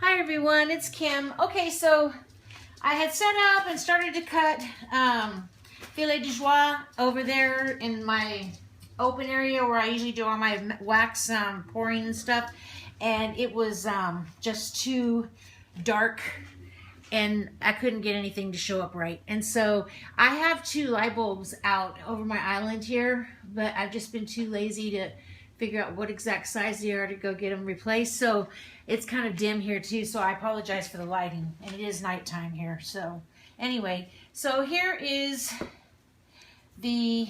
Hi everyone, it's Kim. Okay, so I had set up and started to cut filet de joie over there in my open area where I usually do all my wax pouring and stuff, and it was just too dark and I couldn't get anything to show up right. And so I have two light bulbs out over my island here, but I've just been too lazy to figure out what exact size they are to go get them replaced. So it's kind of dim here too, so I apologize for the lighting, and it is nighttime here. So anyway, so here is the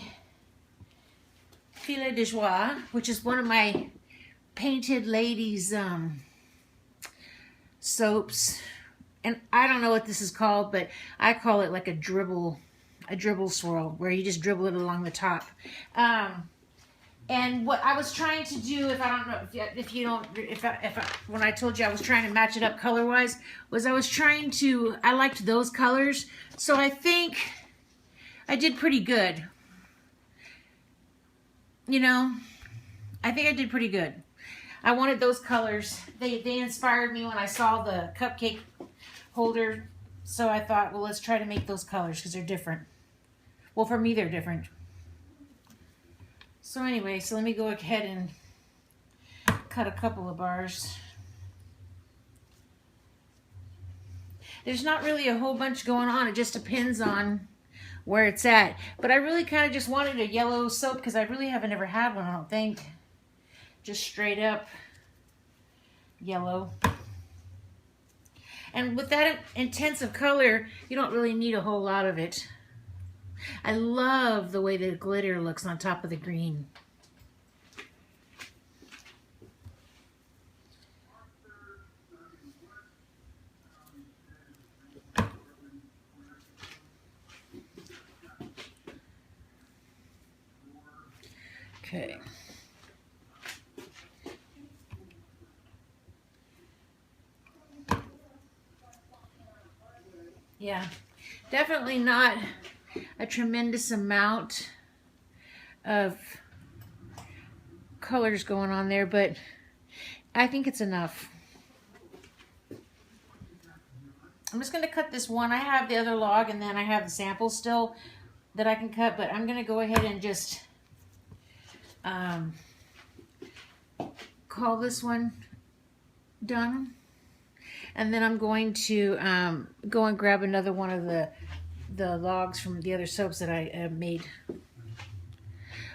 filet de joie, which is one of my painted ladies soaps. And I don't know what this is called, but I call it like a dribble swirl, where you just dribble it along the top. And what I was trying to do, if I don't know, when I told you I was trying to match it up color-wise, was I liked those colors, so I think I did pretty good. You know, I think I did pretty good. I wanted those colors. They inspired me when I saw the cupcake holder, so I thought, well, let's try to make those colors because they're different. Well, for me, they're different. So anyway, so let me go ahead and cut a couple of bars. There's not really a whole bunch going on. It just depends on where it's at. But I really kind of just wanted a yellow soap because I really haven't ever had one, I don't think. Just straight up yellow. And with that intensive color, you don't really need a whole lot of it. I love the way the glitter looks on top of the green. Okay. Yeah, definitely not a tremendous amount of colors going on there, but I think it's enough. I'm just going to cut this one. I have the other log, and then I have the sample still that I can cut, but I'm going to go ahead and just call this one done. And then I'm going to go and grab another one of the logs from the other soaps that I made.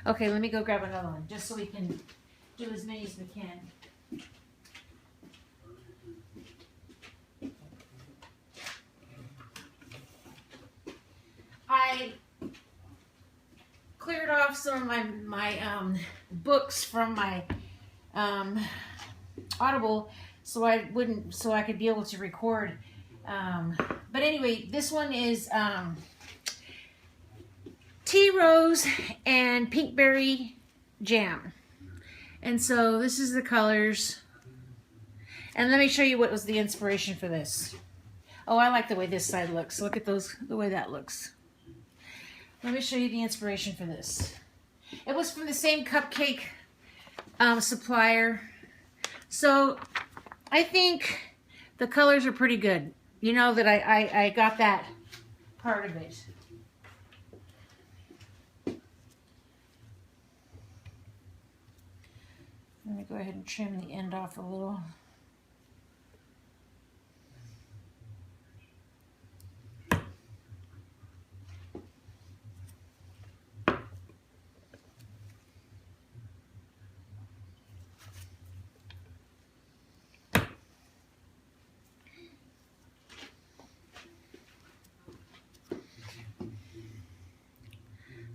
Okay, let me go grab another one, just so we can do as many as we can. I cleared off some of my books from my Audible, so I could be able to record. But anyway, this one is tea rose and pinkberry jam. And so this is the colors. And let me show you what was the inspiration for this. Oh, I like the way this side looks. Look at those, the way that looks. Let me show you the inspiration for this. It was from the same cupcake supplier. So I think the colors are pretty good. You know that I got that part of it. Let me go ahead and trim the end off a little.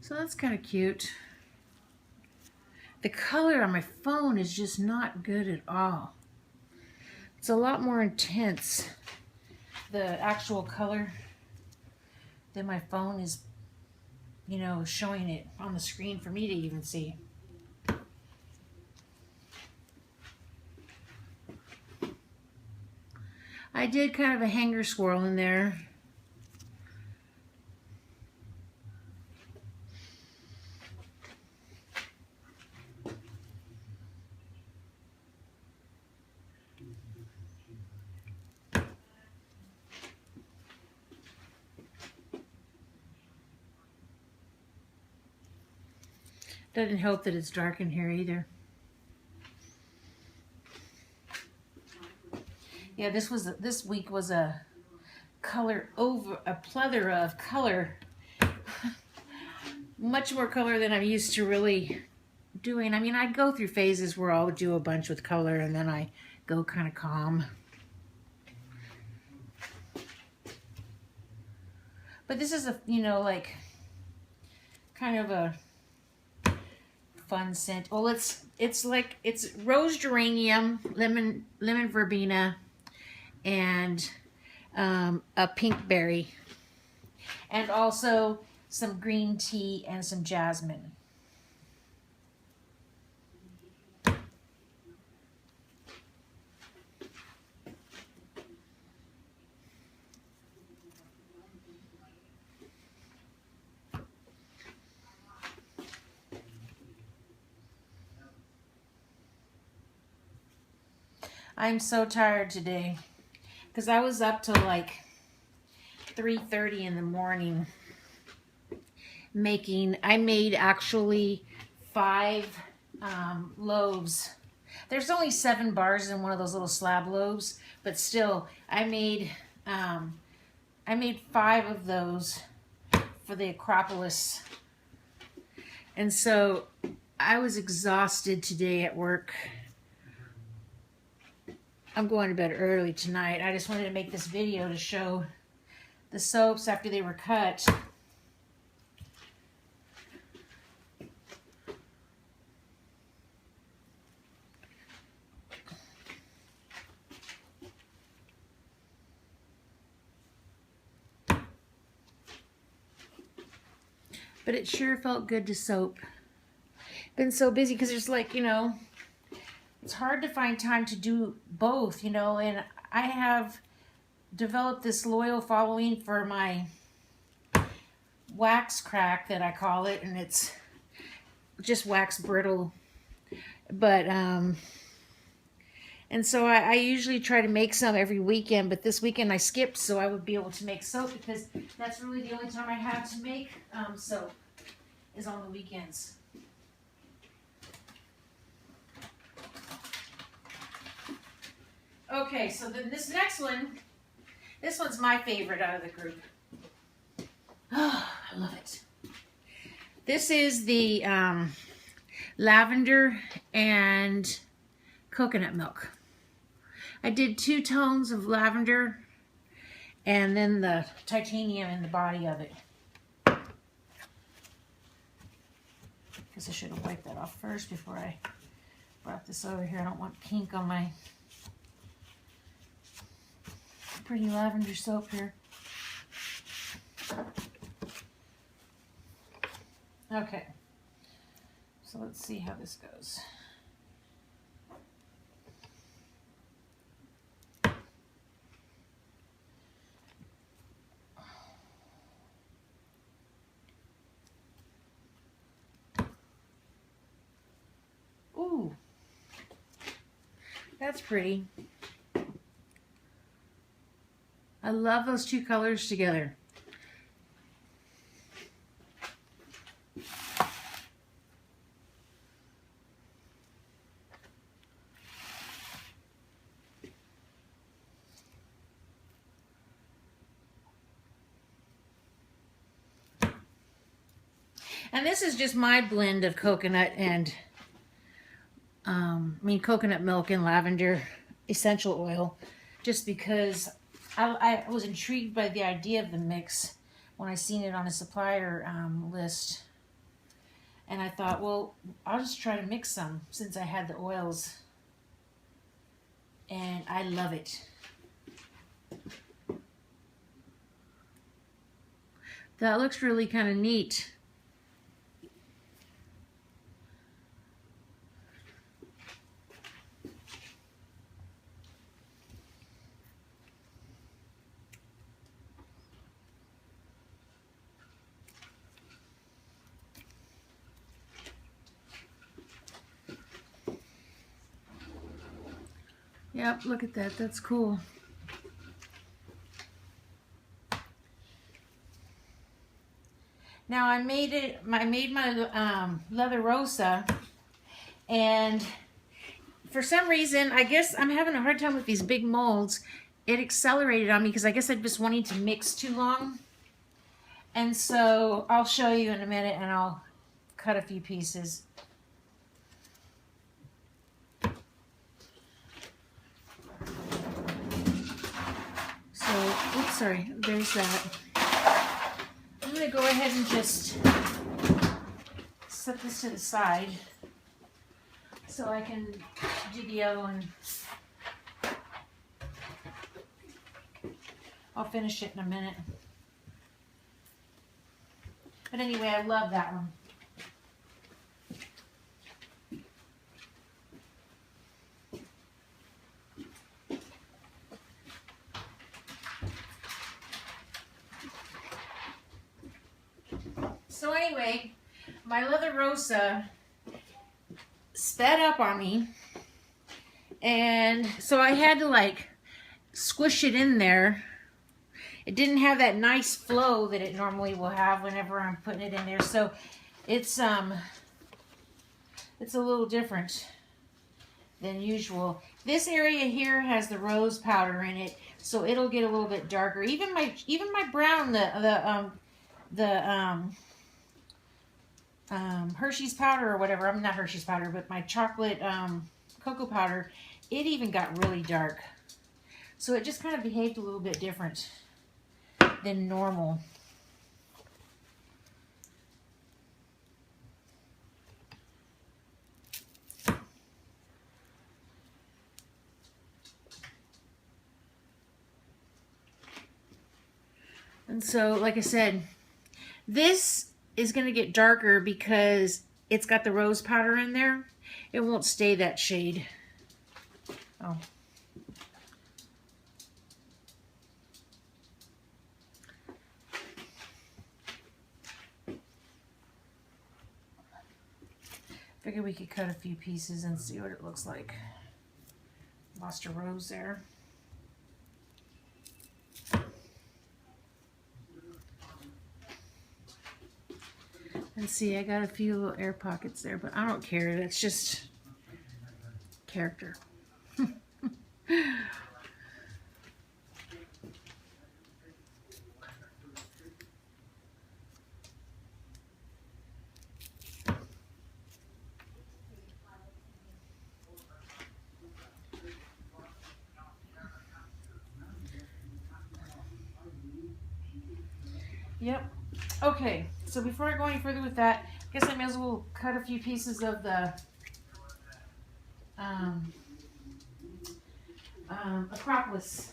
So that's kind of cute. The color on my phone is just not good at all. It's a lot more intense, the actual color, than my phone is, you know, showing it on the screen for me to even see. I did kind of a hanger swirl in there. Doesn't help that it's dark in here either. Yeah, this week was a plethora of color. Much more color than I'm used to really doing. I mean, I go through phases where I'll do a bunch with color and then I go kind of calm. But this is a, you know, like kind of a fun scent. Well, it's rose geranium, lemon verbena, and a pink berry, and also some green tea and some jasmine. I'm so tired today because I was up till like 3:30 in the morning I made actually 5 loaves. There's only 7 bars in one of those little slab loaves, but still I made 5 of those for the Acropolis. And so I was exhausted today at work. I'm going to bed early tonight. I just wanted to make this video to show the soaps after they were cut. But it sure felt good to soap. Been so busy because there's like, you know, it's hard to find time to do both, you know, and I have developed this loyal following for my wax crack that I call it, and it's just wax brittle. But, and so I usually try to make some every weekend, but this weekend I skipped so I would be able to make soap because that's really the only time I have to make soap is on the weekends. Okay, so then this next one, this one's my favorite out of the group. Oh, I love it. This is the lavender and coconut milk. I did 2 tones of lavender and then the titanium in the body of it. Guess I should have wiped that off first before I brought this over here. I don't want kink on my pretty lavender soap here. Okay, so let's see how this goes. Ooh, that's pretty. I love those 2 colors together. And this is just my blend of coconut and, coconut milk and lavender essential oil, just because I was intrigued by the idea of the mix when I seen it on a supplier list. And I thought, well, I'll just try to mix some since I had the oils. And I love it. That looks really kind of neat. Yep, look at that. That's cool. Now I made my leather rosa, and for some reason, I guess I'm having a hard time with these big molds. It accelerated on me because I guess I'm just wanting to mix too long. And so I'll show you in a minute, and I'll cut a few pieces. So, oops, sorry, there's that. I'm going to go ahead and just set this to the side so I can do the other one. I'll finish it in a minute. But anyway, I love that one. So anyway, my leather rosa sped up on me, and so I had to like squish it in there. It didn't have that nice flow that it normally will have whenever I'm putting it in there, so it's a little different than usual. This area here has the rose powder in it, so it'll get a little bit darker. Even my brown, the Hershey's powder or whatever, I'm not Hershey's powder, but my chocolate cocoa powder, it even got really dark. So it just kind of behaved a little bit different than normal. And so, like I said, this is going to get darker because it's got the rose powder in there. It won't stay that shade. Oh. Figured we could cut a few pieces and see what it looks like. Lost a rose there. And see, I got a few little air pockets there, but I don't care. That's just character. Yep. Okay, so before I go any further with that, I guess I may as well cut a few pieces of the Acropolis.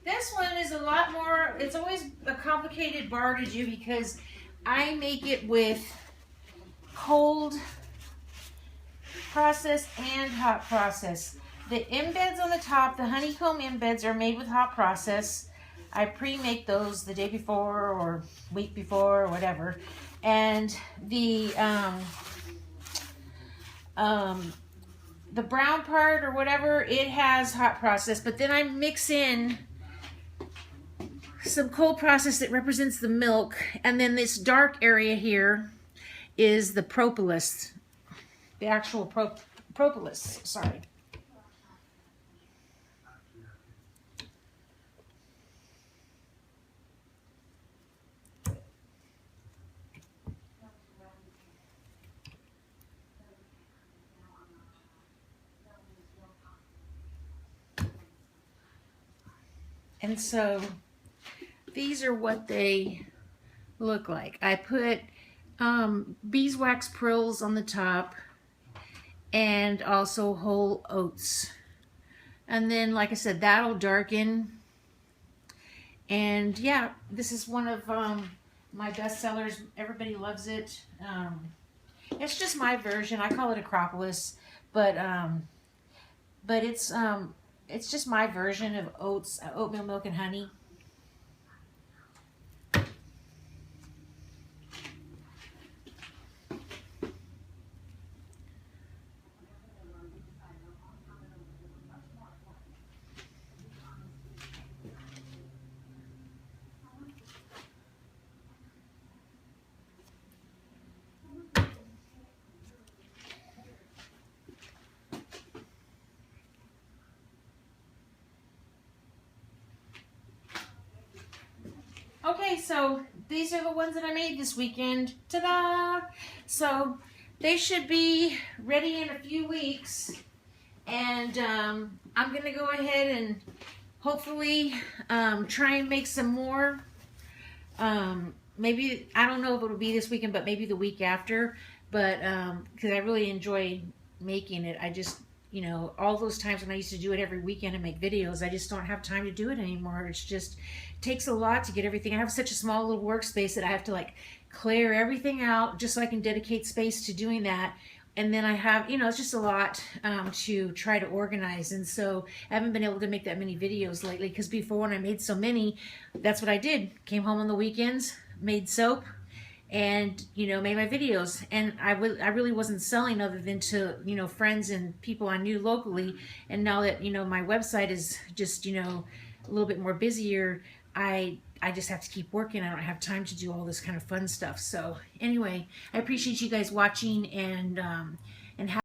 This one is a lot more, it's always a complicated bar to do because I make it with cold process and hot process. The embeds on the top, the honeycomb embeds, are made with hot process. I pre-make those the day before or week before or whatever. And the brown part or whatever, it has hot process, but then I mix in some cold process that represents the milk, and then this dark area here is the propolis, the actual propolis, sorry. And so these are what they look like. I put beeswax prills on the top and also whole oats. And then, like I said, that'll darken. And yeah, this is one of my best sellers. Everybody loves it. It's just my version. I call it Acropolis, but it's just my version of oats, oatmeal milk and honey. Okay, so these are the ones that I made this weekend. Ta-da! So they should be ready in a few weeks. And I'm going to go ahead and hopefully try and make some more. Maybe, I don't know if it'll be this weekend, but maybe the week after. But because I really enjoy making it. I just, you know, all those times when I used to do it every weekend and make videos, I just don't have time to do it anymore. It's just, it takes a lot to get everything. I have such a small little workspace that I have to like clear everything out just so I can dedicate space to doing that. And then I have, you know, it's just a lot to try to organize. And so I haven't been able to make that many videos lately because before when I made so many, that's what I did. Came home on the weekends, made soap, and, you know, made my videos. And I really wasn't selling other than to, you know, friends and people I knew locally. And now that, you know, my website is just, you know, a little bit more busier, I just have to keep working. I don't have time to do all this kind of fun stuff. So anyway, I appreciate you guys watching, and have